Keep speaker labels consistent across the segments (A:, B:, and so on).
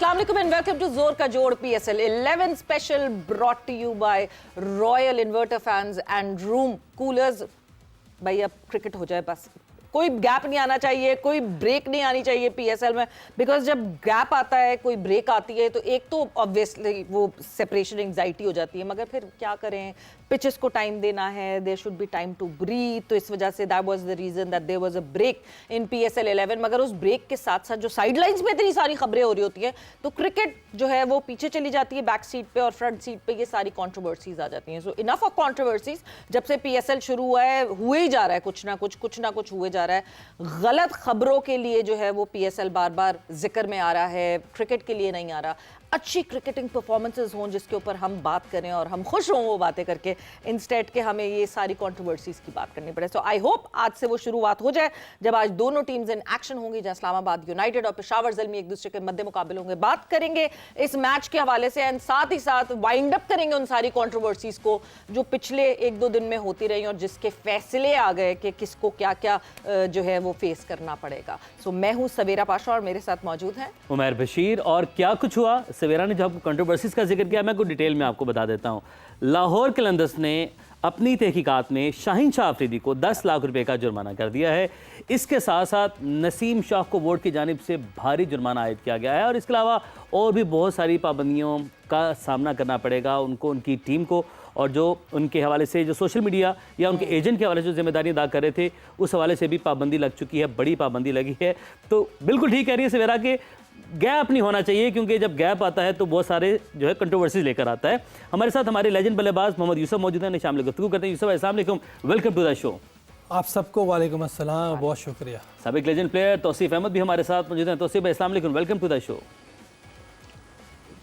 A: अस्सलाम वालेकुम and welcome to जोर का जोड़ PSL 11 special brought to you by Royal Inverter Fans and Room Coolers। भाई अब क्रिकेट हो जाए बस, कोई गैप नहीं आना चाहिए, कोई ब्रेक नहीं आनी चाहिए पीएसएल में। बिकॉज जब गैप आता है, कोई ब्रेक आती है, तो एक तो ऑब्वियसली वो सेपरेशन एंजाइटी हो जाती है, मगर फिर क्या करें, पिचेस को टाइम देना है, there should be time to breathe. तो इस वजह से that was the reason that there was a break in PSL 11। मगर उस ब्रेक के साथ साथ जो साइडलाइंस में इतनी सारी खबरें हो रही होती हैं, तो क्रिकेट जो है वो पीछे चली जाती है, बैक सीट पे और फ्रंट सीट पे ये सारी कॉन्ट्रोवर्सीज आ जाती हैं। सो इनफ ऑफ कॉन्ट्रोवर्सीज, जब से पीएसएल शुरू हुआ है हुए ही जा रहा है, कुछ ना कुछ हुए जा रहा है। गलत खबरों के लिए जो है वो पीएसएल बार बार जिक्र में आ रहा है, क्रिकेट के लिए नहीं आ रहा। अच्छी क्रिकेटिंग परफॉर्मेंसेस हों जिसके ऊपर हम बात करें और हम खुश हों वो बातें करके, इंस्टेड के हमें ये सारी कंट्रोवर्सीज की बात करनी पड़े। सो आई होप आज से वो शुरुआत हो जाए, जब आज दोनों टीम्स इन एक्शन होंगी, जहां इस्लामाबाद यूनाइटेड और पेशावर ज़ल्मी एक दूसरे के मध्य मुकाबले होंगे। बात करेंगे इस मैच के हवाले से एंड साथ ही साथ वाइंड अप करेंगे उन सारी कंट्रोवर्सीज को जो पिछले एक दो दिन में होती रही और जिसके फैसले आ गए कि किसको क्या क्या जो है वो फेस करना पड़ेगा। सो मैं हूँ सवेरा पाशा और मेरे साथ मौजूद है
B: उमर बशीर। और क्या कुछ हुआ, सवेरा ने जब कंट्रोवर्सीज का जिक्र किया, मैं कुछ डिटेल में आपको बता देता हूं। लाहौर कलंदर्स ने अपनी तहकीकात में शाहीन शाह अफरीदी को 10 लाख रुपए का जुर्माना कर दिया है। इसके साथ साथ नसीम शाह को बोर्ड की जानिब से भारी जुर्माना आयद किया गया है और इसके अलावा और भी बहुत सारी पाबंदियों का सामना करना पड़ेगा उनको, उनकी टीम को, और जो उनके हवाले से जो सोशल मीडिया या उनके एजेंट के हवाले से जो जिम्मेदारी अदा कर रहे थे उस हवाले से भी पाबंदी लग चुकी है, बड़ी पाबंदी लगी है। तो बिल्कुल ठीक कह रही है सवेरा के गैप नहीं होना चाहिए, क्योंकि जब गैप आता है तो बहुत सारे जो है कंट्रोवर्सीज लेकर आता है। हमारे साथ हमारे लेजेंड बल्लेबाज मोहम्मद यूसुफ मौजूद हैं, शामिल गुफ्तगू करते हैं। यूसुफ अस्सलाम वालेकुम, वेलकम टू द शो।
C: आप सबको वालेकुम अस्सलाम, बहुत शुक्रिया।
B: साबिक लेजेंड प्लेयर तौसीफ अहमद भी हमारे साथ मौजूद हैं। तौसीफ भाई अस्सलाम वालेकुम, वेलकम टू द शो।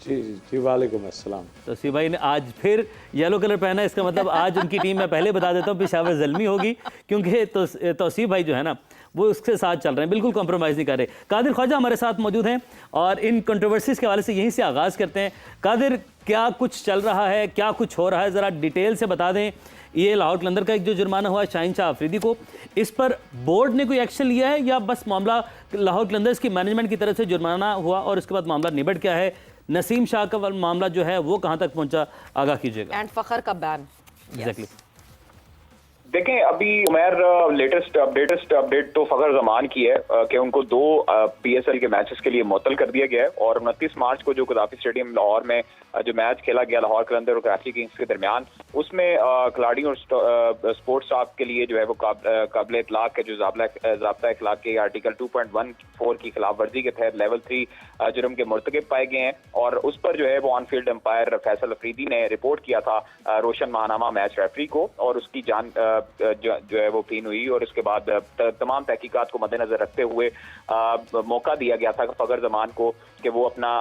D: जी जी वालेकुम अस्सलाम।
B: तौसीफ भाई ने आज फिर येलो कलर पहना है, इसका मतलब आज उनकी टीम में पहले बता देता हूँ पेशावर ज़ल्मी होगी, क्योंकि तौसीफ भाई जो है ना वो उसके साथ चल रहे हैं, बिल्कुल कॉम्प्रोमाइज़ नहीं कर रहे। कादिर ख्वाजा हमारे साथ मौजूद हैं और इन कंट्रोवर्सीज़ के हवाले से यहीं से आगाज़ करते हैं। कादिर, क्या कुछ चल रहा है, क्या कुछ हो रहा है, ज़रा डिटेल से बता दें। ये लाहौर कलंदर का एक जो जुर्माना हुआ शाहीन शाह अफरीदी को, इस पर बोर्ड ने कोई एक्शन लिया है या बस मामला लाहौर कलंदर्स की मैनेजमेंट की तरफ से जुर्माना हुआ और उसके बाद मामला निबट गया है? नसीम शाह का मामला जो है वो कहाँ तक पहुँचा, आगाह कीजिएगा।
A: एंड फखर का बैन।
B: एग्जैक्टली।
E: देखें, अभी उमर लेटेस्ट अपडेट तो फखर जमान की है कि उनको 2 पीएसएल के मैचेस के लिए मुअत्तल कर दिया गया है और 29 मार्च को जो कदाफी स्टेडियम लाहौर में जो मैच खेला गया लाहौर कलंदर और कराची किंग्स के दरमियान, उसमें खिलाड़ियों और स्पोर्ट्स स्टाफ के लिए जो है वो काबिल इतलाक के जो ज़ाब्ता इखलाक के आर्टिकल 2.14 की खिलाफ वर्जी के तहत लेवल 3 जुर्म के मुर्तकिब पाए गए हैं और उस पर जो है वो on field umpire Faisal Afridi ने रिपोर्ट किया था रोशन महानामा मैच रेफरी को, और उसकी जान जो है वो पीन हुई और उसके बाद तमाम तहकीकात को मद्देनजर रखते हुए मौका दिया गया था फखर जमान को कि वो अपना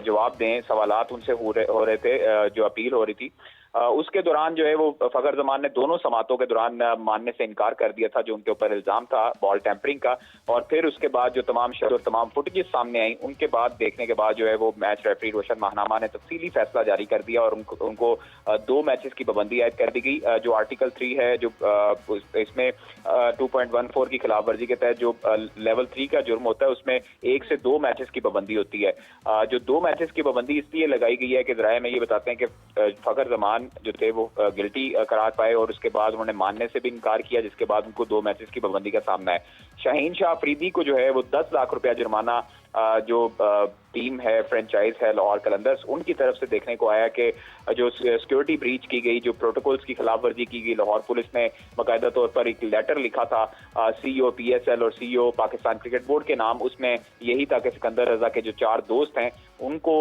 E: जवाब दें। सवालात उनसे हो रहे थे, जो अपील हो रही थी, उसके दौरान जो है वो फखर जमान ने दोनों समातों के दौरान मानने से इनकार कर दिया था जो उनके ऊपर इल्जाम था बॉल टेम्परिंग का। और फिर उसके बाद जो तमाम शब्द और तमाम फुटेजेस सामने आई, उनके बाद देखने के बाद जो है वो मैच रेफरी रोशन महानामा ने तफसीली फैसला जारी कर दिया और उनको 2 मैचेस की पाबंदी आयद कर दी गई। जो आर्टिकल 3 है, जो इसमें 2.14 की खिलाफ वर्जी के तहत जो लेवल 3 का जुर्म होता है, उसमें 1 से 2 मैचेस की पाबंदी होती है। जो 2 मैचेस की पाबंदी इसलिए लगाई गई है कि ज़राए में ये बताते हैं कि फखर जमान जो थे वो गिल्टी करार पाए और उसके बाद उन्होंने मानने से भी इनकार किया, जिसके बाद उनको 2 मैचेस की पाबंदी का सामना है। शाहीन शाह अफरीदी को जो है वो 10 लाख रुपया जुर्माना जो टीम है, फ्रेंचाइज है लाहौर कलंदर्स, उनकी तरफ से देखने को आया कि जो सिक्योरिटी ब्रीच की गई, जो प्रोटोकॉल्स की खिलाफ वर्जी की गई। लाहौर पुलिस ने बाकायदा तौर पर एक लेटर लिखा था सीईओ पीएसएल और सीईओ पाकिस्तान क्रिकेट बोर्ड के नाम। उसमें यही था कि सिकंदर रजा के जो 4 दोस्त हैं उनको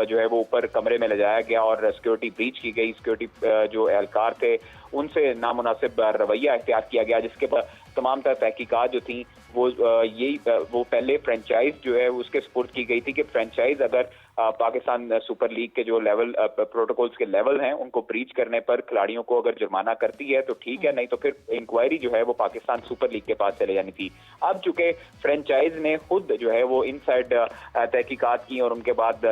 E: जो है वो ऊपर कमरे में ले जाया गया और सिक्योरिटी ब्रीच की गई। सिक्योरिटी जो एहलकार थे उनसे नामुनासिब रवैया इख्तियार किया गया, जिसके पर तमाम तरह तहकीकात जो थी वो पहले फ्रेंचाइज जो है उसके सपुर्द की गई थी कि फ्रेंचाइज अगर पाकिस्तान सुपर लीग के जो लेवल प्रोटोकॉल्स के लेवल हैं उनको ब्रीच करने पर खिलाड़ियों को अगर जुर्माना करती है तो ठीक है, नहीं तो फिर इंक्वायरी जो है वो पाकिस्तान सुपर लीग के पास चले जानी थी। अब चूंकि फ्रेंचाइज ने खुद जो है वो इनसाइड तहकीकात की और उनके बाद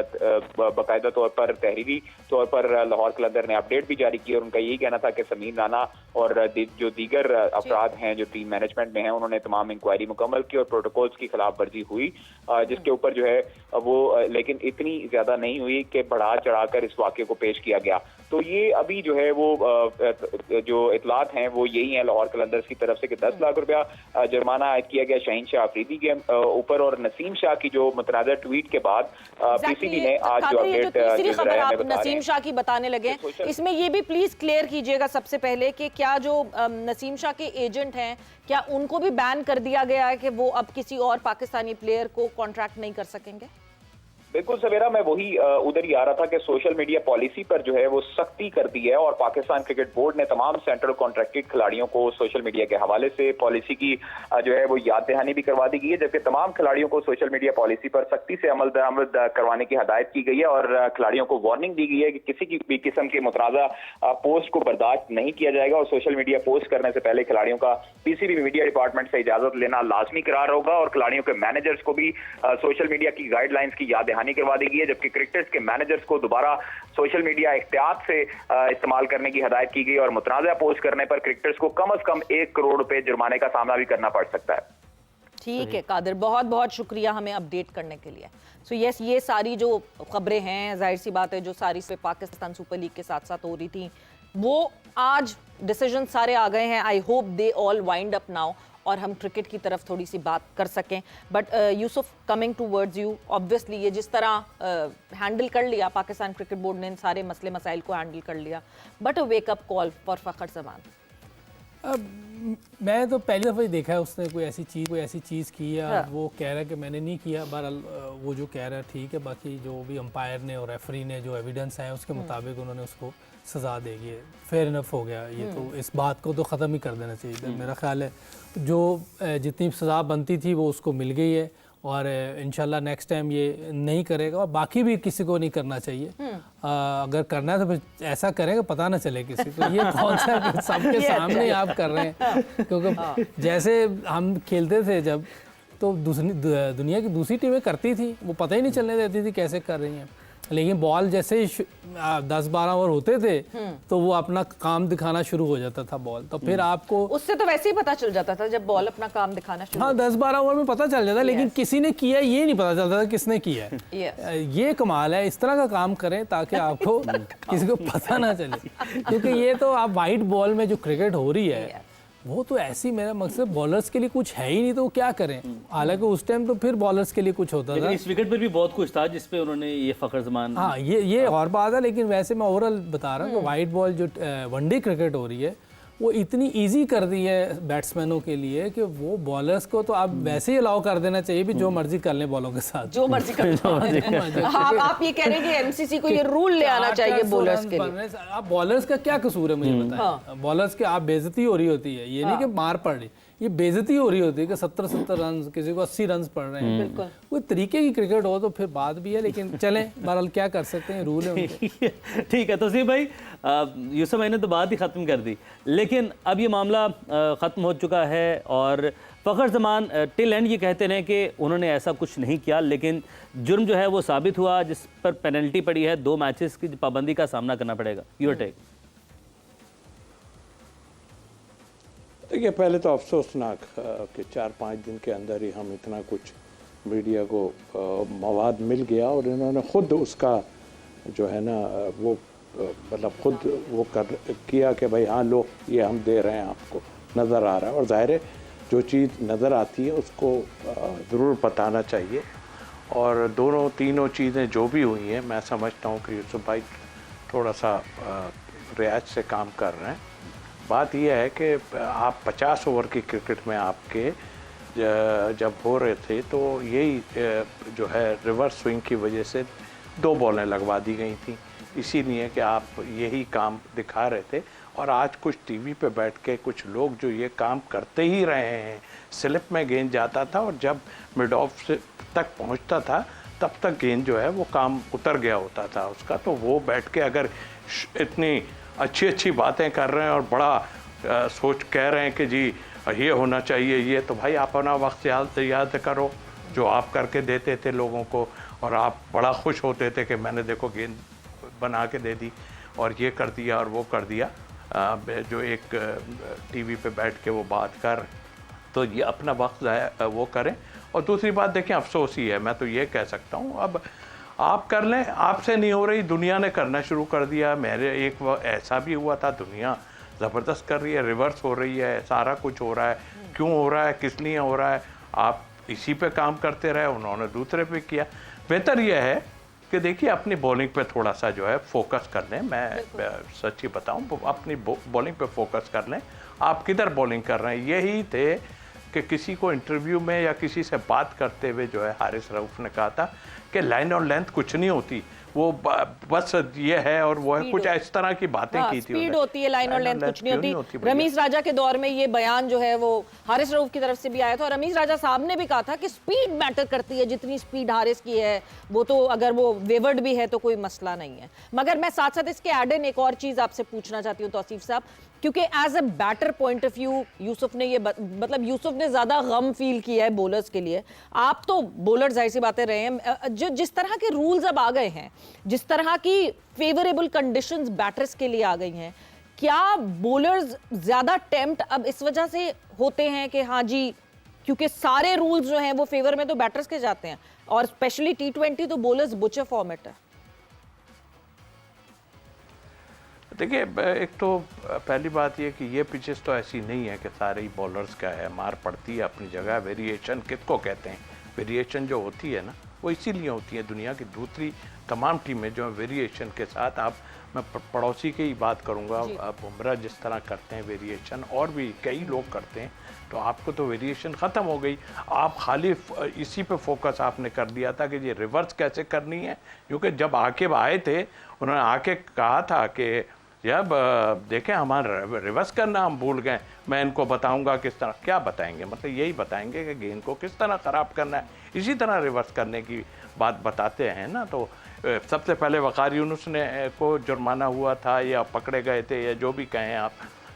E: बाकायदा तौर पर तहरीरी तौर पर लाहौर कलंदर ने अपडेट भी जारी की और उनका यही कहना था कि समीर राना और जो दीगर अफराद हैं जो टीम मैनेजमेंट में हैं उन्होंने तमाम इंक्वायरी मुकम्मल की और प्रोटोकॉल्स की खिलाफ वर्जी हुई, जिसके ऊपर जो है वो लेकिन इतनी ज्यादा नहीं हुई कि बढ़ा चढ़ाकर इस वाक़े को पेश किया गया। तो ये अभी जो है वो जो इतलात हैं वो यही हैं लाहौर कलंदर्स की तरफ से कि 10 लाख रुपया जुर्माना आयद किया गया शाहीन शाह अफरीदी के ऊपर। और नसीम शाह की जो मुतनाज़ा ट्वीट के बाद पीसीबी ने आज जो अपडेट
A: तीसरी खबर आप नसीम शाह की बताने लगे, इसमें ये भी प्लीज क्लियर कीजिएगा सबसे पहले कि क्या जो नसीम शाह के एजेंट हैं क्या उनको भी बैन कर दिया गया है कि वो अब किसी और पाकिस्तानी प्लेयर को कॉन्ट्रैक्ट नहीं कर सकेंगे?
E: बिल्कुल सवेरा, मैं वही उधर ही आ रहा था कि सोशल मीडिया पॉलिसी पर जो है वो सख्ती कर दी है और पाकिस्तान क्रिकेट बोर्ड ने तमाम सेंट्रल कॉन्ट्रैक्टेड खिलाड़ियों को सोशल मीडिया के हवाले से पॉलिसी की जो है वो याद दहानी भी करवा दी गई है, जबकि तमाम खिलाड़ियों को सोशल मीडिया पॉलिसी पर सख्ती से अमल दरामद करवाने की हदायत की गई है और खिलाड़ियों को वार्निंग दी गई है कि किसी की भी किस्म के मुतराजा पोस्ट को बर्दाश्त नहीं किया जाएगा और सोशल मीडिया पोस्ट करने से पहले खिलाड़ियों का पीसीबी मीडिया डिपार्टमेंट से इजाजत लेना लाजमी करार होगा और खिलाड़ियों के मैनेजर्स को भी सोशल मीडिया की गाइडलाइंस की याद दहानी करवा दी गई है, जबकि क्रिकेटर्स के मैनेजर्स को दोबारा सोशल मीडिया एहतियात से इस्तेमाल करने की हदायत की गई और मुतनाज़ा पोस्ट करने पर क्रिकेटर्स को कम से कम 1 करोड़ रुपए जुर्माने का सामना भी करना पड़ सकता है।
A: ठीक है कादिर, बहुत बहुत शुक्रिया हमें अपडेट करने के लिए। सो यस, ये सारी जो खबरें हैं जाहिर सी बात है जो सारी पे पाकिस्तान सुपर लीग के साथ साथ हो रही थी वो आज डिसीजन सारे आ गए हैं। I hope they all wind up now और हम क्रिकेट की तरफ थोड़ी सी बात कर सकें। But Yusuf, coming towards you, obviously ये जिस तरह हैंडल कर लिया पाकिस्तान क्रिकेट बोर्ड ने, इन सारे मसले मसाइल को हैंडल कर लिया, but a wake up call for Fakhar Zaman.
C: मैं तो पहली दफ़ा ही देखा है उसने कोई ऐसी चीज़ की है।
A: हाँ।
C: वो कह रहा है कि मैंने नहीं किया, बहरहाल वो जो कह रहा है ठीक है, बाकी जो भी अंपायर ने और रेफरी ने जो एविडेंस है उसके मुताबिक उन्होंने उसको सज़ा देगी, फेयर इनफ हो गया। ये तो इस बात को तो ख़त्म ही कर देना चाहिए। मेरा ख्याल है जो जितनी सज़ा बनती थी वो उसको मिल गई है और इंशाल्लाह नेक्स्ट टाइम ये नहीं करेगा और बाकी भी किसी को नहीं करना चाहिए। अगर करना है तो फिर ऐसा करेंगे पता ना चले किसी को। ये कौन सा सबके सामने आप कर रहे हैं, क्योंकि जैसे हम खेलते थे जब तो दुनिया की दूसरी टीमें करती थी वो पता ही नहीं चलने देती थी कैसे कर रही हैं, लेकिन बॉल जैसे ही 10-12 ओवर होते थे तो वो अपना काम दिखाना शुरू हो जाता था बॉल, तो फिर आपको
A: उससे तो वैसे ही पता चल जाता था जब बॉल अपना काम दिखाना शुरू।
C: हाँ 10-12 ओवर में पता चल जाता, लेकिन किसी ने किया ये नहीं पता चलता था किसने किया है। ये कमाल है, इस तरह का काम करें ताकि आपको किसी को पता ना चले, क्योंकि ये तो आप वाइट बॉल में जो क्रिकेट हो रही है वो तो ऐसी, मेरा मकसद बॉलर्स के लिए कुछ है ही नहीं तो वो क्या करें। हालांकि उस टाइम तो फिर बॉलर्स के लिए कुछ होता था।
B: इस विकेट पर भी बहुत कुछ था जिसपे उन्होंने ये फ़खर ज़मान,
C: हाँ ये और बात है, लेकिन वैसे मैं ओवरऑल बता रहा हूँ कि वाइट बॉल जो वनडे क्रिकेट हो रही है वो इतनी इजी कर दी है बैट्समैनों के लिए कि वो बॉलर्स को तो आप वैसे ही अलाउ कर देना चाहिए भी जो मर्जी कर लें बॉलों के साथ,
A: जो मर्जी कर। आप ये कह रहे हैं कि एमसीसी को ये रूल ले आना चाहिए बॉलर्स के लिए।
C: आप बॉलर्स का क्या कसूर है मुझे बताएं। बॉलर्स के आप बेइज्जती हो रही होती है, ये नहीं कि मार पड़ रही, ये बेइज्जती हो रही होती है कि 70 रन, किसी को 80 रन पड़ रहे हैं।
A: बिल्कुल
C: कोई तरीके की क्रिकेट हो तो फिर बात भी है, लेकिन चलें बहरहाल क्या कर सकते हैं, रूल है उनके।
B: ठीक है तौसीफ भाई, यूसुफ भाई ने तो बात ही ख़त्म कर दी, लेकिन अब ये मामला ख़त्म हो चुका है और फ़खर ज़मान टिल एंड ये कहते रहे कि उन्होंने ऐसा कुछ नहीं किया, लेकिन जुर्म जो है वो साबित हुआ जिस पर पेनल्टी पड़ी है, 2 मैचेस की पाबंदी का सामना करना पड़ेगा। Your take.
D: देखिए पहले तो अफसोसनाक कि 4-5 दिन के अंदर ही हम इतना कुछ मीडिया को मवाद मिल गया और इन्होंने ख़ुद उसका जो है ना वो मतलब खुद वो किया कि भाई हाँ लो ये हम दे रहे हैं, आपको नज़र आ रहा है। और ज़ाहिर है जो चीज़ नज़र आती है उसको ज़रूर बताना चाहिए। और तीनों चीज़ें जो भी हुई हैं, मैं समझता हूँ कि यूसुफ भाई थोड़ा सा रियाज से काम कर रहे हैं। बात यह है कि आप 50 ओवर की क्रिकेट में आपके जब हो रहे थे तो यही जो है रिवर्स स्विंग की वजह से 2 बॉलें लगवा दी गई थी, इसीलिए कि आप यही काम दिखा रहे थे। और आज कुछ टीवी पे बैठ के कुछ लोग जो ये काम करते ही रहे हैं, स्लिप में गेंद जाता था और जब मिड ऑफ से तक पहुंचता था तब तक गेंद जो है वो काम उतर गया होता था उसका। तो वो बैठ के अगर इतनी अच्छी बातें कर रहे हैं और बड़ा सोच कह रहे हैं कि जी ये होना चाहिए ये, तो भाई आप अपना वक्त याद करो जो आप करके देते थे लोगों को, और आप बड़ा खुश होते थे कि मैंने देखो गेंद बना के दे दी और ये कर दिया और वो कर दिया। जो एक टीवी पे बैठ के वो बात कर, तो ये अपना वक्त वो करें। और दूसरी बात देखें, अफसोस ही है, मैं तो ये कह सकता हूँ अब आप कर लें, आपसे नहीं हो रही, दुनिया ने करना शुरू कर दिया। मेरे एक ऐसा भी हुआ था, दुनिया ज़बरदस्त कर रही है, रिवर्स हो रही है, सारा कुछ हो रहा है। क्यों हो रहा है, किस लिए हो रहा है, आप इसी पे काम करते रहे, उन्होंने दूसरे पे किया। बेहतर यह है कि देखिए अपनी बॉलिंग पे थोड़ा सा जो है फोकस कर लें। मैं सच्ची बताऊं, अपनी बॉलिंग पे फोकस कर लें। आप किधर बॉलिंग कर रहे हैं, यही थे कि किसी को इंटरव्यू में या किसी से बात करते हुए जो है हारिस रऊफ ने कहा था कि लाइन और लेंथ कुछ नहीं होती, वो बस ये है और वो है, कुछ इस तरह की बातें की थी।
A: स्पीड होती है, लाइन और लेंथ कुछ नहीं होती। रमीज राजा के दौर में ये बयान जो है वो हारिस रऊफ की तरफ से भी आया था, और रमीज राजा साहब ने भी कहा था कि स्पीड मैटर करती है, जितनी स्पीड हारिस की है वो तो अगर वो वेवर्ड भी है तो कोई मसला नहीं है। मगर मैं साथ साथ इसके एड इन एक और चीज आपसे पूछना चाहती हूँ तौसीफ साहब, क्योंकि as a batter point of view Yousuf ने ये मतलब यूसुफ ने ज्यादा गम फील किया है बॉलर्स के लिए। आप तो बॉलर जाहिर सी बातें रहे हैं, जो जिस तरह के रूल्स अब आ गए हैं, जिस तरह की फेवरेबल कंडीशंस बैटर्स के लिए आ गई हैं, क्या बॉलर्स ज्यादा टेम्प्ट अब इस वजह से होते हैं कि हाँ जी, क्योंकि सारे रूल्स जो हैं वो फेवर में तो बैटर्स के जाते हैं, और स्पेशली T20 तो बॉलर्स बुचर फॉर्मेट है।
D: देखिए, एक तो पहली बात ये कि ये पिचेस तो ऐसी नहीं है कि सारे ही बॉलर्स का है, मार पड़ती है अपनी जगह। वेरिएशन किसको कहते हैं, वेरिएशन जो होती है ना वो इसीलिए होती है। दुनिया की दूसरी तमाम टीमें जो वेरिएशन के साथ, आप मैं पड़ोसी की ही बात करूँगा, बुमराह जिस तरह करते हैं वेरिएशन, और भी कई लोग करते हैं, तो आपको तो वेरिएशन ख़त्म हो गई। आप खाली इसी पे फोकस आपने कर दिया था कि ये रिवर्स कैसे करनी है, क्योंकि जब आके आए थे उन्होंने आके कहा था कि जब देखें हमारा रिवर्स करना हम भूल गए, मैं इनको बताऊंगा किस तरह। क्या बताएंगे, मतलब यही बताएंगे कि गेंद को किस तरह ख़राब करना है, इसी तरह रिवर्स करने की बात बताते हैं ना। तो सबसे पहले वक़ार यूनुस ने को जुर्माना हुआ था या पकड़े गए थे या जो भी कहें आप,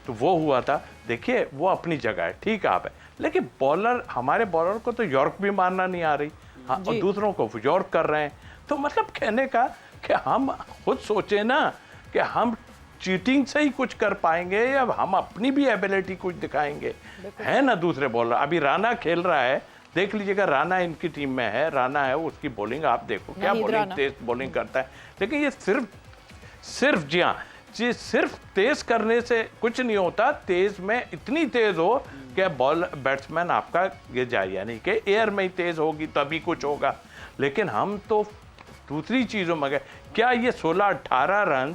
D: तो वो हुआ था। देखिए वो अपनी जगह है, ठीक आप है, लेकिन बॉलर, हमारे बॉलर को तो यॉर्क भी मारना नहीं आ रही, हाँ, और दूसरों को यॉर्क कर रहे हैं। तो मतलब कहने का कि हम खुद सोचें ना कि हम चीटिंग से ही कुछ कर पाएंगे या हम अपनी भी एबिलिटी कुछ दिखाएंगे, है ना। दूसरे बॉलर, अभी राणा खेल रहा है, देख लीजिएगा, राणा इनकी टीम में है, राणा है, उसकी बॉलिंग आप देखो, क्या बॉलिंग, तेज बॉलिंग करता है। लेकिन ये सिर्फ जी हाँ जी, सिर्फ तेज करने से कुछ नहीं होता, तेज में इतनी तेज हो कि बैट्समैन आपका गिर जाए, यानी कि एयर में ही तेज होगी तभी कुछ होगा। लेकिन हम तो दूसरी चीज़ों में गए। क्या ये 16-18 रन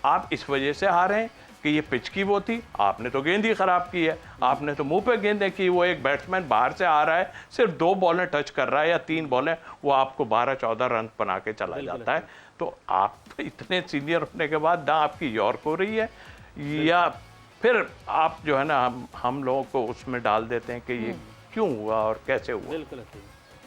D: आप इस वजह से हारे हैं कि ये पिच की वो थी? आपने तो गेंद ही खराब की है, आपने तो मुंह पे गेंदें की। वो एक बैट्समैन बाहर से आ रहा है, सिर्फ 2 बॉलें टच कर रहा है या 3 बॉलें, वो आपको 12-14 रन बना के चला जाता है। तो आप इतने सीनियर होने के बाद ना आपकी यॉर्क हो रही है, या फिर आप जो है ना हम लोगों को उसमें डाल देते हैं कि ये क्यों हुआ और कैसे हुआ।
B: बिल्कुल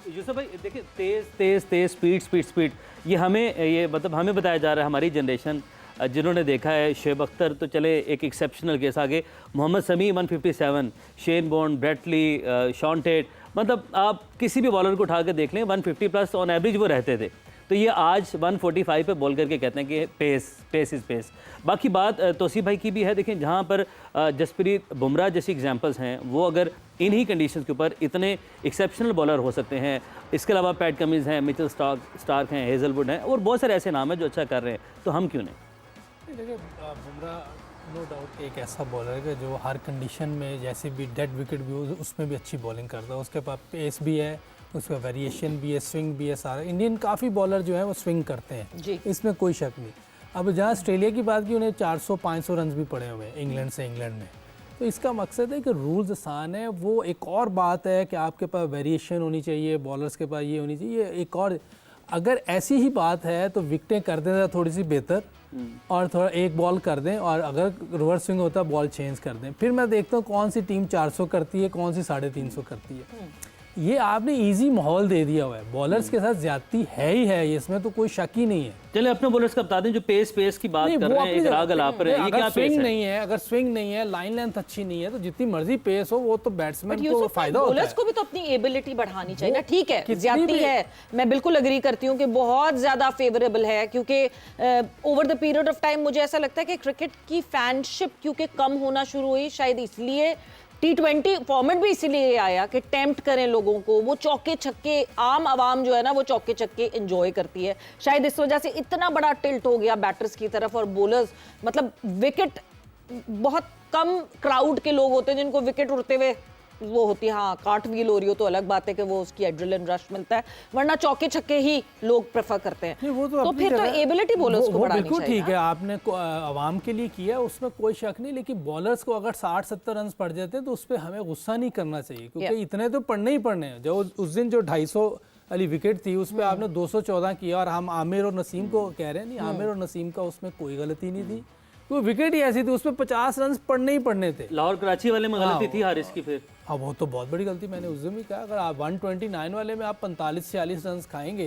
B: यूसुफ भाई, देखिए तेज स्पीड ये मतलब हमें बताया जा रहा है, हमारी जनरेशन जिन्होंने देखा है, शेब अख्तर तो चले एक एक्सेप्शनल केस आगे, मोहम्मद समी 157, Shane bond, Brett Lee, Shaun Tait, मतलब आप किसी भी बॉलर को उठा के देख लें 150 प्लस ऑन एवरेज वो रहते थे। तो ये आज 145 पे बॉल करके कहते हैं कि पेस इज़ पेस। बाकी बात तौसीफ भाई की भी है, देखें जहाँ पर जसप्रीत बुमराह जैसी एग्जांपल्स हैं, वो अगर इन्हीं कंडीशंस के ऊपर इतने एक्सेप्शनल बॉलर हो सकते हैं। इसके अलावा पैट कमिंस हैं, मिचेल स्टार्क हैं, हेजलवुड हैं, और बहुत सारे ऐसे नाम हैं जो अच्छा कर रहे हैं, तो हम क्यों नहीं।
C: देखिए बुमराह नो डाउट एक ऐसा बॉलर है जो हर कंडीशन में, जैसे भी डेड विकेट भी हो उसमें भी अच्छी बॉलिंग करता है। उसके पास पेस भी है, उसका वेरिएशन भी है, स्विंग भी है। सारा इंडियन काफ़ी बॉलर जो है वो स्विंग करते हैं, इसमें कोई शक नहीं। अब जहाँ ऑस्ट्रेलिया की बात की, उन्हें 400-500 रन भी पड़े हुए हैं इंग्लैंड में। तो इसका मकसद है कि रूल्स आसान है। वो एक और बात है कि आपके पास वेरिएशन होनी चाहिए, बॉलर्स के पास ये होनी चाहिए। एक और अगर ऐसी ही बात है तो विकटें कर दें थोड़ी सी बेहतर, और थोड़ा एक बॉल कर दें, और अगर रिवर्स स्विंग होता है बॉल चेंज कर दें। फिर मैं देखता हूँ कौन सी टीम 400 करती है, कौन सी 350 करती है। ये आपने इजी माहौल दे दिया हुआ है, बॉलर्स के साथ ज्यादती है ही है, इसमें तो कोई शक ही नहीं है।
B: चलिए अपने बॉलर्स का बता दें जो पेस की बात कर रहे हैं, एक राग अलाप रहे हैं, ये क्या पेस
C: स्विंग
B: है?
C: नहीं है, अगर स्विंग नहीं है, लाइन लेंथ अच्छी नहीं है, तो जितनी मर्जी पेस हो वो तो बैट्समैन को फायदा होता है।
A: बॉलर्स को भी तो अपनी एबिलिटी बढ़ानी चाहिए ना। ठीक है
C: कितनी
A: ज्यादती
C: भी-
A: है, मैं बिल्कुल अग्री करती हूँ कि बहुत ज्यादा फेवरेबल है, क्योंकि over the period of time मुझे ऐसा लगता है कि क्रिकेट की फैनशिप क्योंकि कम होना शुरू हुई, शायद इसलिए T20 फॉर्मेट भी इसीलिए आया कि टेम्प्ट करें लोगों को, वो चौके छक्के, आम आवाम जो है ना वो चौके छक्के एंजॉय करती है, शायद इस वजह से इतना बड़ा टिल्ट हो गया बैटर्स की तरफ। और बॉलर्स मतलब विकेट, बहुत कम क्राउड के लोग होते हैं जिनको विकेट उड़ते हुए वो होती है, हाँ कार्ट व्हील हो रही हो तो अलग बात है कि वो उसकी एड्रेनलिन रश मिलता है, वरना चौके छक्के ही लोग प्रेफर करते हैं।
C: नहीं, वो
A: तो
C: अपनी
A: फिर तो
C: जगह-
A: एबिलिटी बॉलर्स को
C: वो
A: बढ़ानी
C: बिल्कुल
A: चाहिए
C: ठीक है, आपने आवाम के लिए किया उसमें कोई शक नहीं, लेकिन बॉलर्स को अगर 60-70 रन पड़ जाते हैं तो उस पर हमें गुस्सा नहीं करना चाहिए, क्योंकि इतने तो पढ़ने ही पढ़ने हैं। जो उस दिन जो 250 वाली विकेट थी उस पर आपने 214 किया, और हम आमिर और नसीम को कह रहे हैं, नहीं आमिर और नसीम का उसमें कोई गलती नहीं थी, वो विकेट ही ऐसी थी, उस पर 50 रन पढ़ने ही पढ़ने थे।
B: लाहौर कराची वाले में गलती थी हारिस की फिर।
C: हाँ वो तो बहुत बड़ी गलती, मैंने उस दिन भी कहा, अगर आप 129 वाले में आप 45-46 रन खाएंगे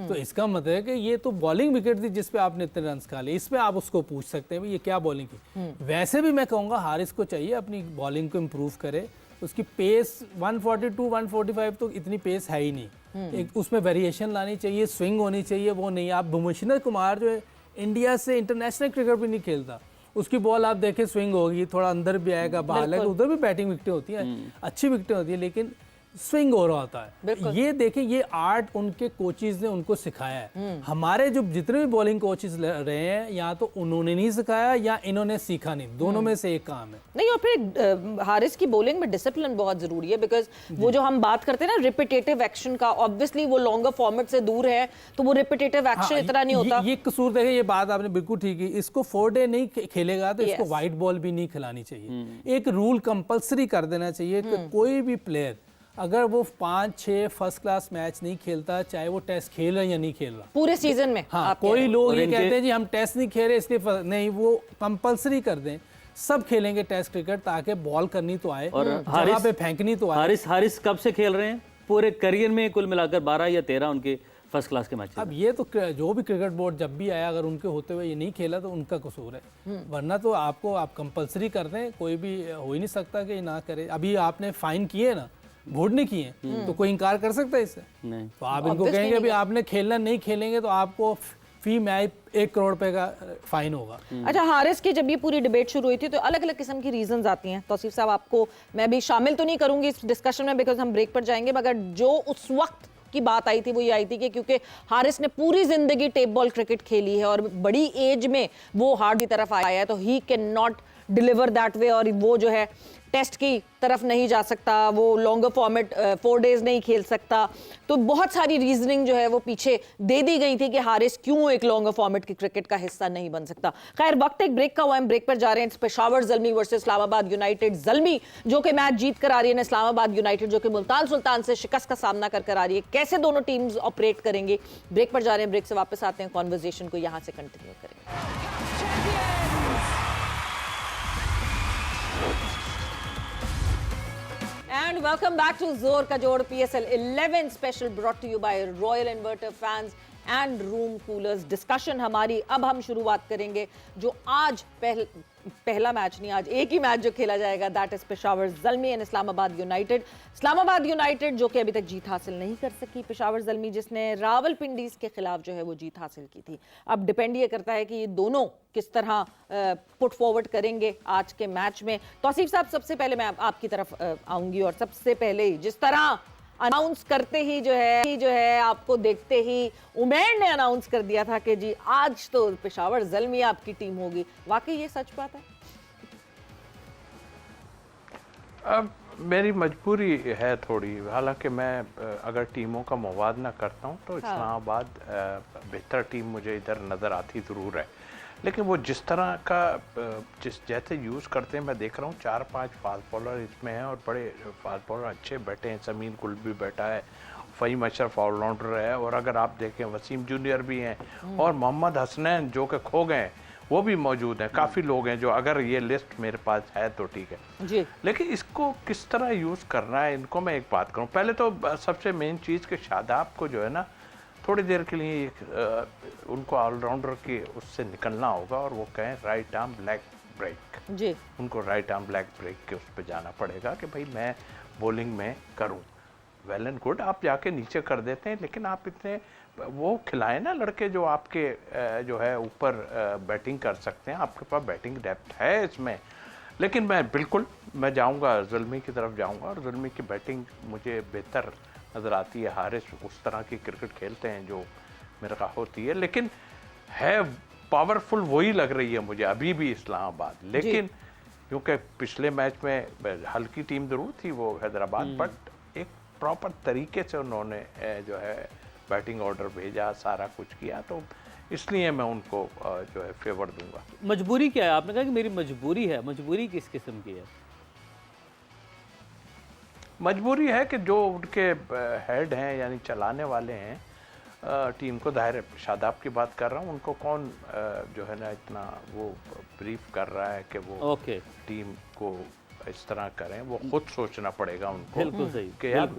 C: तो इसका मतलब है कि ये तो बॉलिंग विकेट थी जिसपे आपने इतने रन खा लिए। इसमें आप उसको पूछ सकते हैं भाई ये क्या बॉलिंग की। वैसे भी मैं कहूँगा हारिस को चाहिए अपनी बॉलिंग को इम्प्रूव करे, उसकी पेस 142-145 तो इतनी पेस है ही नहीं, एक उसमें वेरिएशन लानी चाहिए, स्विंग होनी चाहिए, वो नहीं। आप भुवनेश्वर कुमार जो है इंडिया से इंटरनेशनल क्रिकेट भी नहीं खेलता, उसकी बॉल आप देखें स्विंग होगी, थोड़ा अंदर भी आएगा, बाहर आएगा, उधर भी बैटिंग विकेटें होती हैं, अच्छी विकेटें होती है, लेकिन स्विंग हो रहा होता है। ये देखें, ये आर्ट उनके कोचिज ने उनको सिखाया है। हमारे जो जितने भी बॉलिंग कोचिज रहे हैं, या तो उन्होंने नहीं सिखाया या इन्होंने सीखा नहीं, दोनों में से एक काम है।
A: नहीं, और फिर हारिस की बॉलिंग में डिसिप्लिन बहुत जरूरी है, बिकॉज वो जो हम बात करते हैं ना रिपीटेटिव एक्शन का, ऑब्वियसली वो लॉन्गर फॉर्मेट से दूर है तो वो रिपीटेटिव एक्शन इतना नहीं होता।
C: ये कसूर देखें, ये बात आपने बिल्कुल ठीक है, इसको 4 डे नहीं खेलेगा तो इसको वाइट बॉल भी नहीं खिलानी चाहिए। एक रूल कंपलसरी कर देना चाहिए कि कोई भी प्लेयर अगर वो 5-6 फर्स्ट क्लास मैच नहीं खेलता, चाहे वो टेस्ट खेल रहा है या नहीं खेल रहा
A: पूरे सीजन में।
C: हाँ, कोई लोग ये कहते हैं जी हम टेस्ट नहीं खेल रहे इसलिए नहीं, वो कंपलसरी कर दें, सब खेलेंगे टेस्ट क्रिकेट, ताकि बॉल करनी तो आए और जगह पे फेंकनी तो आए।
B: हारिस कब से खेल रहे हैं? पूरे करियर में कुल मिलाकर 12 या 13 उनके फर्स्ट क्लास के मैच।
C: अब ये तो जो भी क्रिकेट बोर्ड जब भी आया, अगर उनके होते हुए ये नहीं खेला तो उनका कसूर है, वरना तो आपको आप कंपलसरी कर दें, कोई भी हो ही नहीं सकता कि ना करे। अभी आपने फाइन किए ना, बोर्ड ने किए, तो कोई इनकार कर सकता है इससे?
B: नहीं।
C: तो आप इनको कहेंगे अभी आपने खेलना नहीं खेलेंगे तो आपको फी मैच 1 करोड़ रुपए का फाइन होगा।
A: अच्छा, हारिस की जब ये पूरी डिबेट शुरू हुई थी तो अलग अलग किस्म की रीजंस आती हैं। तौसीफ साहब, आपको मैं भी शामिल तो नहीं करूंगी इस डिस्कशन में बिकॉज हम ब्रेक पर जाएंगे, मगर जो उस वक्त की बात आई थी वो ये आई थी कि क्योंकि हारिस ने पूरी जिंदगी टेप बॉल क्रिकेट खेली है और बड़ी एज में वो हार्ड की तरफ आया है, तो he can not deliver that way, और वो जो है टेस्ट की तरफ नहीं जा सकता, वो लॉन्गर फॉर्मेट 4 डेज नहीं खेल सकता। तो बहुत सारी रीजनिंग जो है वो पीछे दे दी गई थी कि हारिस क्यों एक लॉन्गर फॉर्मेट की क्रिकेट का हिस्सा नहीं बन सकता। खैर, वक्त एक ब्रेक का हुआ, हम ब्रेक पर जा रहे हैं। Peshawar Zalmi versus Islamabad United. ज़ल्मी जो कि मैच जीत कर आ रही है, इस्लामाबाद यूनाइटेड जो कि मुल्तान सुल्तान से शिकस्त का सामना कर आ रही है। कैसे दोनों टीम्स ऑपरेट करेंगे? ब्रेक पर जा रहे हैं, ब्रेक से वापस आते हैं, कॉन्वर्जेशन को यहाँ से कंटिन्यू करेंगे। And welcome back to Zor Ka Jod PSL 11 special brought to you by Royal Inverter Fans and Room Coolers। Discussion हमारी अब हम शुरुआत करेंगे जो आज पहला मैच नहीं, आज एक ही मैच जो खेला जाएगा, that is Peshawar Zalmi and Islamabad United. Islamabad United जो कि अभी तक जीत हासिल नहीं कर सकी, पेशावर ज़ल्मी जिसने रावलपिंडीज के खिलाफ जो है वो जीत हासिल की थी। अब डिपेंड ये करता है कि ये दोनों किस तरह पुट फॉरवर्ड करेंगे आज के मैच में। तौसीफ साहब, सबसे पहले मैं आपकी तरफ आऊंगी और सबसे पहले जिस तरह अनाउंस करते ही जो है आपको देखते ही उमैर ने अनाउंस कर दिया था कि जी आज तो पेशावर ज़ल्मी आपकी टीम होगी, वाकई ये सच बात है?
D: अब मेरी मजबूरी है थोड़ी, हालांकि मैं अगर टीमों का मुवाजना करता हूं तो इस्लामाबाद बेहतर टीम मुझे इधर नज़र आती ज़रूर है, लेकिन वो जिस तरह का जैसे यूज़ करते हैं, मैं देख रहा हूँ 4-5 फास्ट बॉलर इसमें हैं और बड़े फास्ट बॉलर अच्छे बैठे हैं। समीन गुल भी बैठा है, फ़हीम अशरफ ऑलराउंडर है, और अगर आप देखें वसीम जूनियर भी हैं और मोहम्मद हसनैन जो कि खो गए, वो भी मौजूद हैं, काफ़ी लोग हैं जो, अगर ये लिस्ट मेरे पास है तो ठीक है
A: जी।
D: लेकिन इसको किस तरह यूज़ करना है, इनको मैं एक बात करूं। पहले तो सबसे मेन चीज़ कि शादाब को जो है ना थोड़ी देर के लिए उनको ऑलराउंडर की उससे निकलना होगा और वो कहें राइट आर्म लेग ब्रेक।
A: जी।
D: उनको राइट आर्म लेग ब्रेक के उस पर जाना पड़ेगा कि भाई मैं बॉलिंग में करूं। वेल एंड गुड, आप जाके नीचे कर देते हैं, लेकिन आप इतने वो खिलाएं ना लड़के जो आपके जो है ऊपर बैटिंग कर सकते हैं, आपके पास बैटिंग डेप्थ है इसमें। लेकिन मैं जाऊंगा ज़ुल्मी की तरफ जाऊंगा, और ज़ुल्मी की बैटिंग मुझे बेहतर नज़र आती है। हारिस उस तरह की क्रिकेट खेलते हैं जो मेरे का होती है, लेकिन है पावरफुल वही लग रही है मुझे अभी भी इस्लामाबाद। लेकिन क्योंकि पिछले मैच में हल्की टीम ज़रूर थी वो हैदराबाद, बट एक प्रॉपर तरीके से उन्होंने जो है बैटिंग ऑर्डर भेजा, सारा कुछ किया, तो इसलिए मैं उनको जो है फेवर दूंगा।
B: मजबूरी क्या है? आपने कहा कि मेरी मजबूरी है, मजबूरी किस किस्म की है?
D: मजबूरी है कि जो उनके हेड हैं यानी चलाने वाले हैं टीम को, दाहिर है शादाब की बात कर रहा हूँ, उनको कौन जो है ना इतना वो ब्रीफ कर रहा है कि वो टीम को इस तरह करें। वो खुद सोचना पड़ेगा उनको।
B: बिल्कुल सही
D: कि यार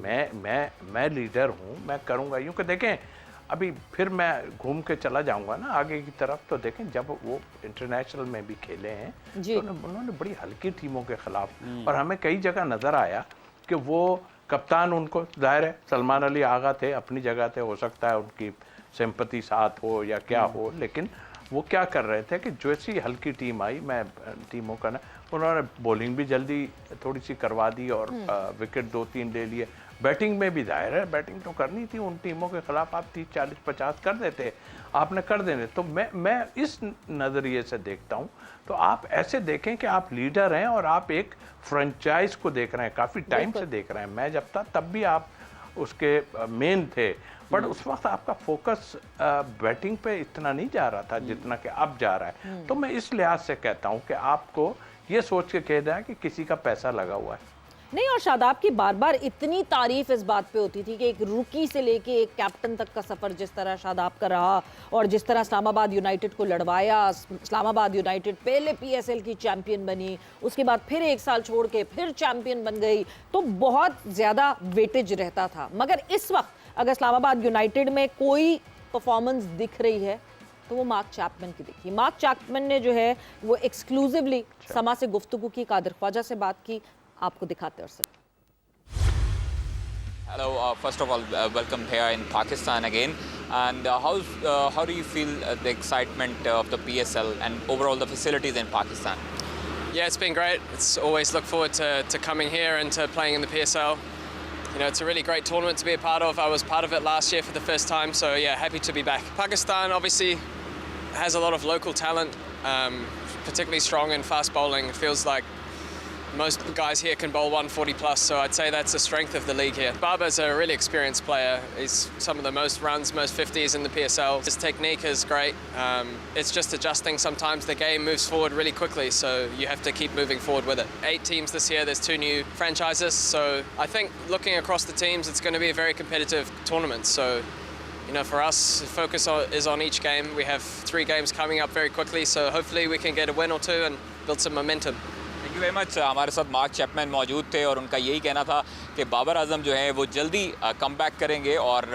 D: मैं लीडर हूँ, मैं करूँगा यूँ। कि देखें अभी फिर मैं घूम के चला जाऊँगा ना आगे की तरफ, तो देखें जब वो इंटरनेशनल में भी खेले हैं तो उन्होंने बड़ी हल्की टीमों के खिलाफ, और हमें कई जगह नज़र आया कि वो कप्तान, उनको जाहिर है सलमान अली आगा थे, अपनी जगह थे, हो सकता है उनकी सिंपैथी साथ हो या क्या हो, लेकिन वो क्या कर रहे थे कि जैसी हल्की टीम आई, मैं टीमों का ना, उन्होंने बॉलिंग भी जल्दी थोड़ी सी करवा दी और विकेट 2-3 ले लिए। बैटिंग में भी जाहिर है बैटिंग तो करनी थी उन टीमों के खिलाफ, आप 30, 40, 50 कर देते, आपने कर देने। तो मैं इस नज़रिए से देखता हूँ। तो आप ऐसे देखें कि आप लीडर हैं और आप एक फ्रेंचाइज को देख रहे हैं, काफ़ी टाइम से देख रहे हैं। मैं जब था तब भी आप उसके मेन थे, बट उस वक्त आपका फोकस बैटिंग पे इतना नहीं जा रहा था जितना कि अब जा रहा है। तो मैं इस लिहाज से कहता हूँ कि आपको ये सोच के कह दें कि किसी का पैसा लगा हुआ है
A: नहीं। और शादाब की बार बार इतनी तारीफ इस बात पे होती थी कि एक रूकी से लेके एक कैप्टन तक का सफर जिस तरह शादाब का रहा, और जिस तरह इस्लामाबाद यूनाइटेड को लड़वाया। इस्लामाबाद यूनाइटेड पहले पीएसएल की चैंपियन बनी, उसके बाद फिर एक साल छोड़ के फिर चैंपियन बन गई, तो बहुत ज़्यादा वेटेज रहता था। मगर इस वक्त अगर इस्लामाबाद यूनाइटेड में कोई परफॉर्मेंस दिख रही है तो वो मार्क चैपमैन की दिखी। मार्क चैपमैन ने जो है वो एक्सक्लूसिवली समा से गुफ्तगू की, कादिर ख्वाजा से बात की, आपको दिखाते हैं। Sir
F: Hello, first of all, welcome here in Pakistan again. And how do you feel the excitement of the PSL and overall the facilities in Pakistan?
G: Yeah, it's been great. It's always look forward to coming here and to playing in the PSL. You know, it's a really great tournament to be a part of. I was part of it last year for the first time, so yeah, happy to be back. Pakistan obviously has a lot of local talent, particularly strong in fast bowling. It feels like most guys here can bowl 140 plus, so I'd say that's the strength of the league here. Baba's a really experienced player. He's some of the most runs, most 50s in the PSL. His technique is great. It's just adjusting sometimes. The game moves forward really quickly, so you have to keep moving forward with it. 8 teams this year, there's 2 new franchises, so I think looking across the teams, it's going to be a very competitive tournament. So, you know, for us, focus is on each game. We have 3 games coming up very quickly, so hopefully we can get a win or 2 and build some momentum.
F: Thank you very much. हमारे साथ mark Chapman मौजूद थे और उनका यही कहना था कि बाबर आजम जो है वो जल्दी कम बैक करेंगे और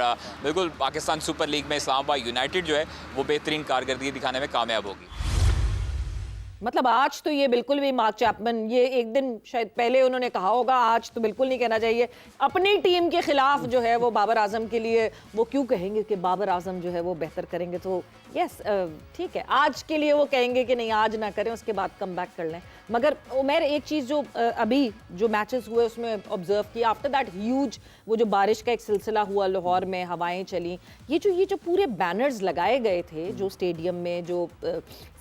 F: बिल्कुल पाकिस्तान सुपर लीग में इस्लामाबाद यूनाइटेड जो है वो बेहतरीन कारकर्दगी दिखाने में कामयाब होगी।
A: मतलब आज तो ये बिल्कुल भी मार्क चैपमैन, ये एक दिन शायद पहले उन्होंने कहा होगा, आज तो बिल्कुल नहीं कहना चाहिए। अपनी टीम के खिलाफ जो है वो बाबर आजम के लिए वो क्यों कहेंगे कि बाबर आजम जो है वो बेहतर करेंगे? तो यस ठीक है, आज के लिए वो कहेंगे कि नहीं आज ना करें, उसके बाद कम बैक कर लें। मगर उमर एक चीज़ जो अभी जो मैचेस हुए उसमें ऑब्जर्व किया, आफ्टर दैट ह्यूज वो जो बारिश का एक सिलसिला हुआ लाहौर में, हवाएं चली, ये जो पूरे बैनर्स लगाए गए थे जो स्टेडियम में, जो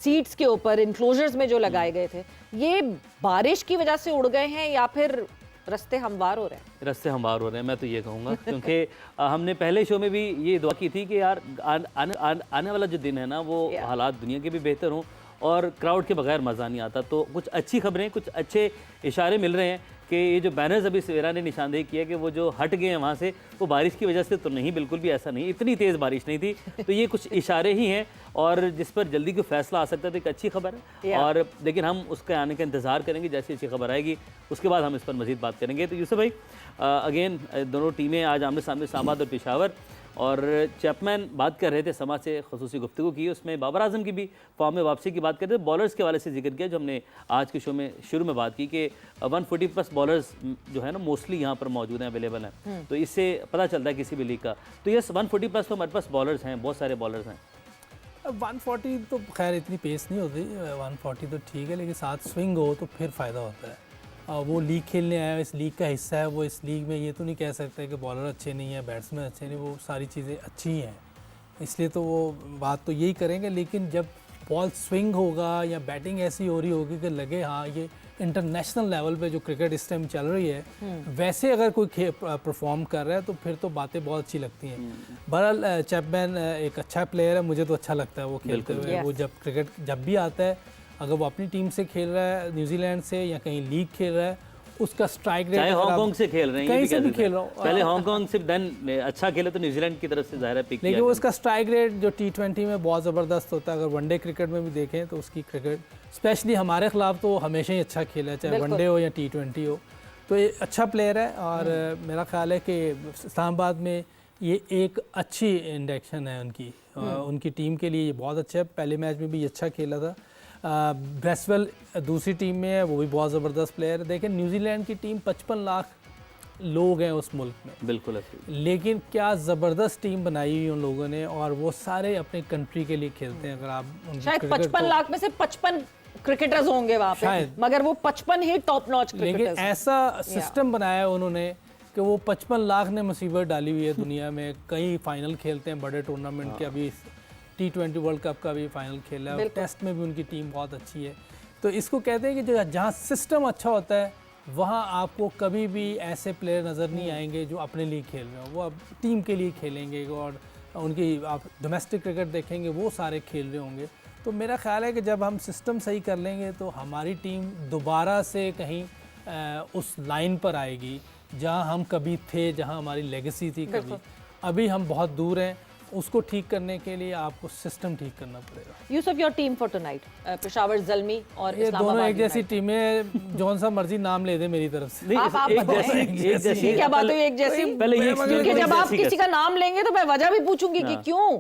A: सीट्स के ऊपर इंक्लोजर्स में जो लगाए गए थे, ये बारिश की वजह से उड़ गए हैं या फिर रास्ते हमवार हो रहे हैं?
B: रास्ते हमवार हो रहे हैं, मैं तो ये कहूँगा, क्योंकि हमने पहले शो में भी ये दुआ की थी कि यार आने वाला जो दिन है ना वो हालात दुनिया के भी बेहतर हों और क्राउड के बगैर मज़ा नहीं आता। तो कुछ अच्छी खबरें, कुछ अच्छे इशारे मिल रहे हैं कि ये जो बैनर्स अभी सवेरा ने निशानदेही किया कि वो जो हट गए हैं वहाँ से, वो बारिश की वजह से तो नहीं, बिल्कुल भी ऐसा नहीं, इतनी तेज़ बारिश नहीं थी। तो ये कुछ इशारे ही हैं और जिस पर जल्दी कोई फैसला आ सकता है, तो एक अच्छी खबर है। और लेकिन हम उसके आने का इंतज़ार करेंगे, जैसी अच्छी खबर आएगी उसके बाद हम इस पर मज़ीद बात करेंगे। तो यूसुफ भाई, अगेन दोनों टीमें आज आमने सामने, इस्लामाबाद और पेशावर, और चैपमैन बात कर रहे थे, समाज से खसूसी गुफ्तगू की, उसमें बाबर आजम की भी फॉर्म में वापसी की बात कर रहे थे। बॉलर्स के हवाले से जिक्र किया, जो हमने आज के शो में शुरू में बात की कि 140+ बॉलर्स जो है ना मोस्टली यहाँ पर मौजूद हैं, अवेलेबल हैं, तो इससे पता चलता है किसी भी लीग का। तो यस, 140+ तो हमारे पास बॉलर्स हैं, बहुत सारे बॉलर्स हैं।
C: 140 तो खैर इतनी पेस नहीं होती, 140 तो ठीक है, लेकिन साथ स्विंग हो तो फिर फ़ायदा होता है। वो लीग खेलने आया है, इस लीग का हिस्सा है, वो इस लीग में ये तो नहीं कह सकते कि बॉलर अच्छे नहीं है, बैट्समैन अच्छे नहीं, वो सारी चीज़ें अच्छी हैं, इसलिए तो वो बात तो यही करेंगे। लेकिन जब बॉल स्विंग होगा या बैटिंग ऐसी हो रही होगी कि लगे हाँ ये इंटरनेशनल लेवल पे जो क्रिकेट इस टाइम चल रही है, वैसे अगर कोई परफॉर्म कर रहा है तो फिर तो बातें बहुत अच्छी लगती हैं। बहरहाल चैपमैन एक अच्छा प्लेयर है, मुझे तो अच्छा लगता है वो खेलते हुए। वो जब क्रिकेट जब भी आता है, अगर वो अपनी टीम से खेल रहा है, न्यूजीलैंड से या कहीं लीग खेल रहा है, उसका स्ट्राइक रेट,
B: चाहे हांगकांग से खेल रहे हैं,
C: कहीं से भी खेल रहा हूँ,
B: पहले हांगकांग से देन अच्छा खेले तो न्यूजीलैंड की तरफ से ज़ाहिर है पिक किया।
C: लेकिन वो उसका स्ट्राइक रेट जो T20 में बहुत ज़बरदस्त होता है। अगर वनडे क्रिकेट में भी देखें तो उसकी क्रिकेट स्पेशली हमारे खिलाफ तो हमेशा ही अच्छा खेला है, चाहे वनडे हो या T20 हो। तो ये अच्छा प्लेयर है और मेरा ख्याल है कि इस्लामाबाद में ये एक अच्छी इंडक्शन है उनकी, उनकी टीम के लिए ये बहुत अच्छा है। पहले मैच में भी अच्छा खेला था। ब्रेसवेल दूसरी टीम में है, वो भी बहुत ज़बरदस्त प्लेयर है। देखें न्यूजीलैंड की टीम 55 लाख लोग हैं उस मुल्क में,
B: बिल्कुल,
C: लेकिन क्या ज़बरदस्त टीम बनाई हुई उन लोगों ने, और वो सारे अपने कंट्री के लिए खेलते हैं। अगर आप
A: शायद 55 लाख में से 55 क्रिकेटर्स होंगे वहाँ पे, मगर वो 55 ही टॉप नॉच क्रिकेटर्स।
C: लेकिन ऐसा सिस्टम बनाया उन्होंने कि वो 55 लाख ने मुसीबत डाली हुई है दुनिया में। कई फाइनल खेलते हैं बड़े टूर्नामेंट के, अभी T20 वर्ल्ड कप का भी फाइनल खेला है, टेस्ट में भी उनकी टीम बहुत अच्छी है। तो इसको कहते हैं कि जहाँ सिस्टम अच्छा होता है वहाँ आपको कभी भी ऐसे प्लेयर नज़र नहीं आएंगे जो अपने लिए खेल रहे हो, वो अब टीम के लिए खेलेंगे। और उनकी आप डोमेस्टिक क्रिकेट देखेंगे वो सारे खेल रहे होंगे। तो मेरा ख्याल है कि जब हम सिस्टम सही कर लेंगे तो हमारी टीम दोबारा से कहीं उस लाइन पर आएगी जहाँ हम कभी थे, जहाँ हमारी लेगेसी थी कभी। अभी हम बहुत दूर हैं, उसको ठीक करने के लिए आपको सिस्टम ठीक करना पड़ेगा।
A: Yusuf, your team for tonight, Peshawar Zalmi और
C: ये दोनों एक जैसी टीमें, जौन सा मर्जी नाम ले दे मेरी तरफ से।
A: आप एक जैसी क्या बात हुई? एक जैसी
B: पहले ये
A: क्योंकि जब आप किसी का नाम लेंगे तो मैं वजह भी पूछूंगी कि क्यों।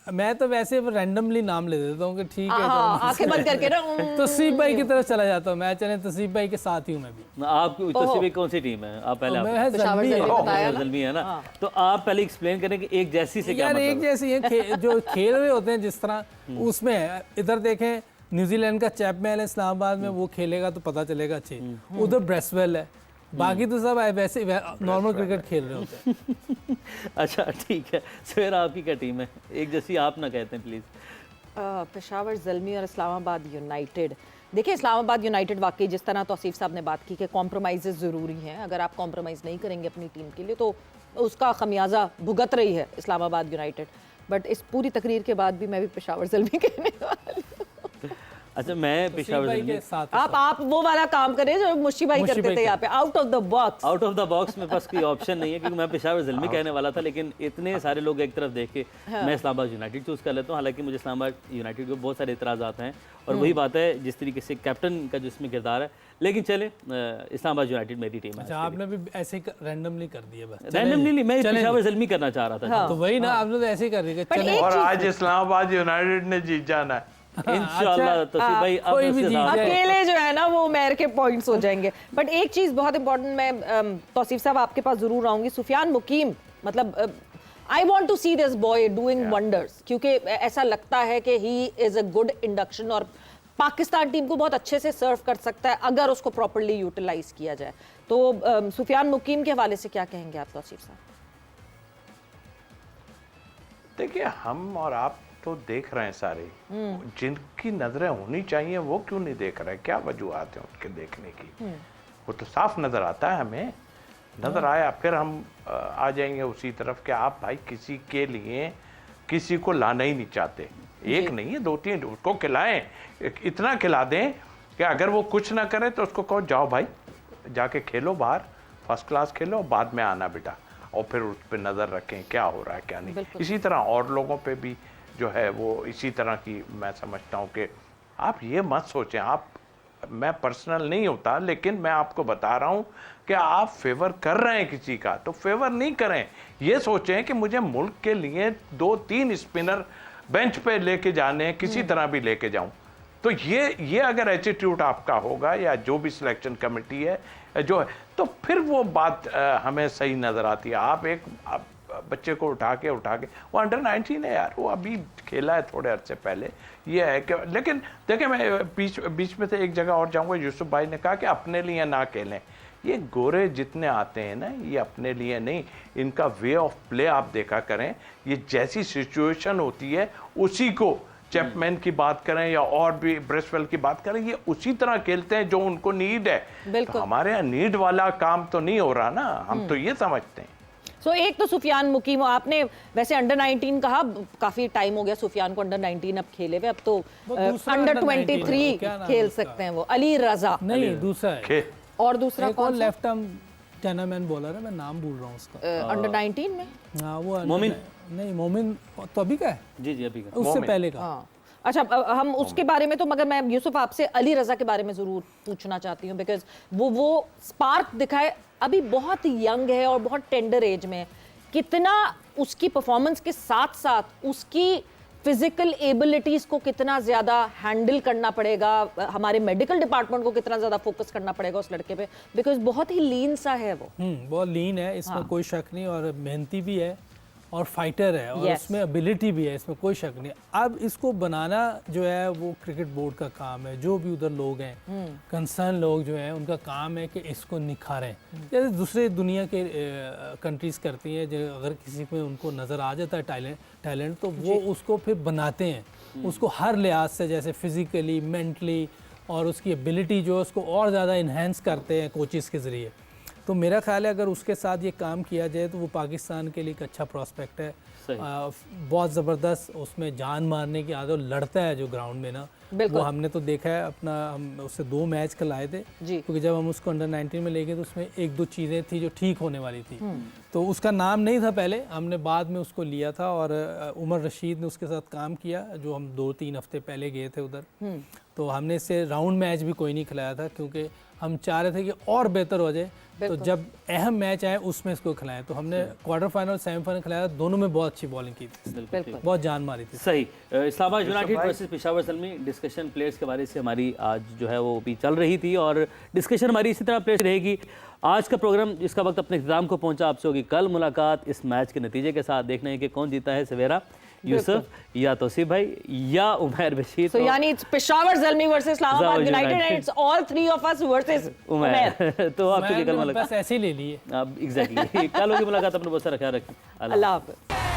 C: मैं तो वैसे रैंडमली नाम ले देता हूँ कि ठीक है,
A: आंखें बंद करके ना।
C: तसीफ भाई की तरफ चला जाता हूँ मैं, चले तसीफ भाई के साथ ही हूँ मैं भी।
B: आपकी तसीफ भाई कौन सी टीम है? आप पहले ज़ल्मी है ना, तो आप पहले एक्सप्लेन करें कि एक जैसी से क्या मतलब है?
C: एक जैसी है जो खेल रहे होते हैं जिस तरह, उसमें इधर देखें न्यूजीलैंड का चैपमैन है इस्लामाबाद में, वो खेलेगा तो पता चलेगा अच्छे। उधर ब्रेसवेल है, बाकी तो सब वैसे नॉर्मल क्रिकेट खेल रहे होते हैं।
B: अच्छा ठीक है, सवेर आपकी क्या टीम है? एक जैसी आप ना कहते हैं प्लीज़।
A: पेशावर ज़ल्मी और इस्लामाबाद यूनाइटेड। देखिए, इस्लामाबाद यूनाइटेड वाकई जिस तरह तौसीफ साहब ने बात की कि कॉम्प्रोमाइज़ ज़रूरी हैं, अगर आप कॉम्प्रोमाइज़ नहीं करेंगे अपनी टीम के लिए तो उसका खमियाजा भुगत रही है इस्लामाबाद यूनाइटेड। बट इस पूरी तकरीर के बाद भी मैं भी पेशावर ज़ल्मी कहने वाली हूँ।
B: अच्छा, मैं पेशावर ज़ल्मी के
C: साथ
A: आप वो वाला काम करें जो मुश्ती भाई करते थे यहाँ पे, out of the box.
B: Out of the box में बस कोई ऑप्शन नहीं है, क्योंकि मैं पेशावर ज़ल्मी कहने वाला था, लेकिन इतने सारे लोग एक तरफ देख के मैं इस्लामाबाद यूनाइटेड चूज़ कर लेता हूँ। हालांकि मुझे इस्लामाबाद यूनाइटेड के बहुत सारे इतराज़ात हैं, और वही बात है जिस तरीके से कैप्टन का जो इसमें किरदार है। लेकिन चले, इस्लामाबाद यूनाइटेड मेरी टीम है।
C: अच्छा, आपने भी ऐसे रैंडमली कर दिया? बस
B: रैंडमली मैं पेशावर ज़ल्मी करना चाह रहा था।
C: तो वही ना, आपने तो ऐसे ही कर दिया।
D: और आज इस्लामाबाद यूनाइटेड ने जीत जाना है
B: इंशाल्लाह। तो भाई
A: अकेले जो है ना वो मेयर के पॉइंट्स हो जाएंगे। बट एक चीज बहुत इंपॉर्टेंट, मैं तौसीफ साहब आपके पास जरूर आऊंगी। सुफियान मुकीम, मतलब I want to see this boy doing wonders, क्योंकि ऐसा लगता है कि he is a good induction और पाकिस्तान टीम को बहुत अच्छे से सर्व कर सकता है अगर उसको प्रॉपर्ली यूटिलाइज किया जाए। तो सुफियान मुकीम के हवाले से क्या कहेंगे आप तौसीफ साहब?
D: देखिए, हम और आप तो देख रहे हैं सारे, जिनकी नजरें होनी चाहिए वो क्यों नहीं देख रहे? क्या वजूहत है उनके देखने की? वो तो साफ नजर आता है, हमें नजर आया, फिर हम आ जाएंगे उसी तरफ कि आप भाई किसी के लिए किसी को लाना ही नहीं चाहते। एक नहीं है, 2-3 उसको खिलाएं, इतना खिला दें कि अगर वो कुछ ना करे तो उसको कहो जाओ भाई जाके खेलो बाहर, फर्स्ट क्लास खेलो, बाद में आना बेटा, और फिर उस पर नज़र रखें क्या हो रहा है क्या नहीं। इसी तरह और लोगों पे भी जो है वो इसी तरह की, मैं समझता हूँ कि आप ये मत सोचें, आप, मैं पर्सनल नहीं होता लेकिन मैं आपको बता रहा हूँ कि आप फेवर कर रहे हैं किसी का तो फेवर नहीं करें। ये सोचें कि मुझे मुल्क के लिए 2-3 स्पिनर बेंच पे लेके जाने हैं, किसी तरह भी लेके जाऊं। तो ये अगर एटीट्यूड आपका होगा या जो भी सिलेक्शन कमेटी है जो है, तो फिर वो बात हमें सही नज़र आती है। आप बच्चे को उठा के वो अंडर 19 है यार, वो अभी खेला है थोड़े अर्से पहले, ये है कि, लेकिन देखिए मैं बीच में से एक जगह और जाऊंगा, यूसुफ भाई ने कहा कि अपने लिए ना खेलें। ये गोरे जितने आते हैं ना, ये अपने लिए नहीं, इनका वे ऑफ प्ले आप देखा करें, ये जैसी सिचुएशन होती है उसी को, चैपमैन की बात करें या और भी ब्रेसवेल की बात करें, ये उसी तरह खेलते हैं जो उनको नीड है। तो हमारे यहाँ नीड वाला काम तो नहीं हो रहा ना, हम तो ये समझते हैं।
A: सो एक तो सुफियान मुकीम, आपने वैसे अंडर 19 कहा, काफी टाइम हो गया सुफियान को अंडर 19 अब खेले हुए, अब तो अंडर 23 खेल सकते हैं वो। अली रजा
C: नहीं, दूसरा है,
A: और दूसरा कौन,
C: लेफ्ट आर्म टेनामैन बॉलर है, मैं नाम भूल रहा हूँ उसका,
A: अंडर 19 में।
C: हाँ वो
B: मोमिन,
C: नहीं मोमिन तो अभी का है,
B: जी अभी का,
C: उससे पहले का।
A: हाँ अच्छा, हम उसके बारे में तो, मगर मैं यूसुफ आपसे अली रजा के बारे में जरूर पूछना चाहती हूँ, बिकॉज वो स्पार्क दिखाए, अभी बहुत यंग है और बहुत टेंडर एज में, कितना उसकी परफॉर्मेंस के साथ साथ उसकी फिजिकल एबिलिटीज को कितना ज्यादा हैंडल करना पड़ेगा, हमारे मेडिकल डिपार्टमेंट को कितना ज्यादा फोकस करना पड़ेगा उस लड़के पे, बिकॉज बहुत ही लीन सा है वो।
C: बहुत लीन है, इसमें कोई शक नहीं, और मेहनती भी है और फाइटर है, और उसमें एबिलिटी भी है, इसमें कोई शक नहीं। अब इसको बनाना जो है वो क्रिकेट बोर्ड का काम है, जो भी उधर लोग हैं कंसर्न लोग जो हैं उनका काम है कि इसको निखारें, जैसे दूसरे दुनिया के कंट्रीज करती हैं। जो अगर किसी में उनको नज़र आ जाता है टैलेंट तो वो उसको फिर बनाते हैं, उसको हर लिहाज से, जैसे फिजिकली, मेंटली, और उसकी एबिलिटी जो है उसको और ज़्यादा इन्हेंस करते हैं कोचिज़ के ज़रिए। तो मेरा ख्याल है अगर उसके साथ ये काम किया जाए तो वो पाकिस्तान के लिए एक अच्छा प्रोस्पेक्ट है। बहुत ज़बरदस्त उसमें जान मारने की आदत, लड़ता है जो ग्राउंड में ना, वो हमने तो देखा है अपना, हम उससे 2 मैच खिलाए थे, क्योंकि जब हम उसको अंडर 19 में ले गए तो उसमें 1-2 चीज़ें थी जो ठीक होने वाली थी। तो उसका नाम नहीं था पहले, हमने बाद में उसको लिया था, और उमर रशीद ने उसके साथ काम किया, जो हम 2-3 हफ्ते पहले गए थे उधर। तो हमने इससे राउंड मैच भी कोई नहीं खिलाया था, क्योंकि हम चाह रहे थे कि और बेहतर हो जाए, तो जब अहम मैच आए उसमें इसको खिलाएं। तो हमने क्वार्टर फाइनल, सेमीफाइनल खिलाया, दोनों में बहुत अच्छी बॉलिंग की थी, बहुत जान मारी थी।
B: सही। Islamabad United versus Peshawar Zalmi, discussion players के बारे से हमारी आज जो है वो भी चल रही थी, और डिस्कशन हमारी इसी तरह प्लेयर्स रहेगी। आज का प्रोग्राम जिसका वक्त अपने इख्तिताम को पहुंचा, आपसे होगी कल मुलाकात इस मैच के नतीजे के साथ। देखना है कि कौन जीता है, सवेरा, यूसुफ या तौसीफ भाई या उमैर बशीर।
A: So यानी it's Peshawar Zalmi versus Islamabad United, and it's all 3 of us versus Umair.
B: तो आपसे कल मुलाकात
C: बस ऐसे ही ले लिए।
B: एग्जैक्टली, कल होगी मुलाकात। अपने बहुत सारा ख्याल रखें,
A: अल्लाह हाफ़िज़।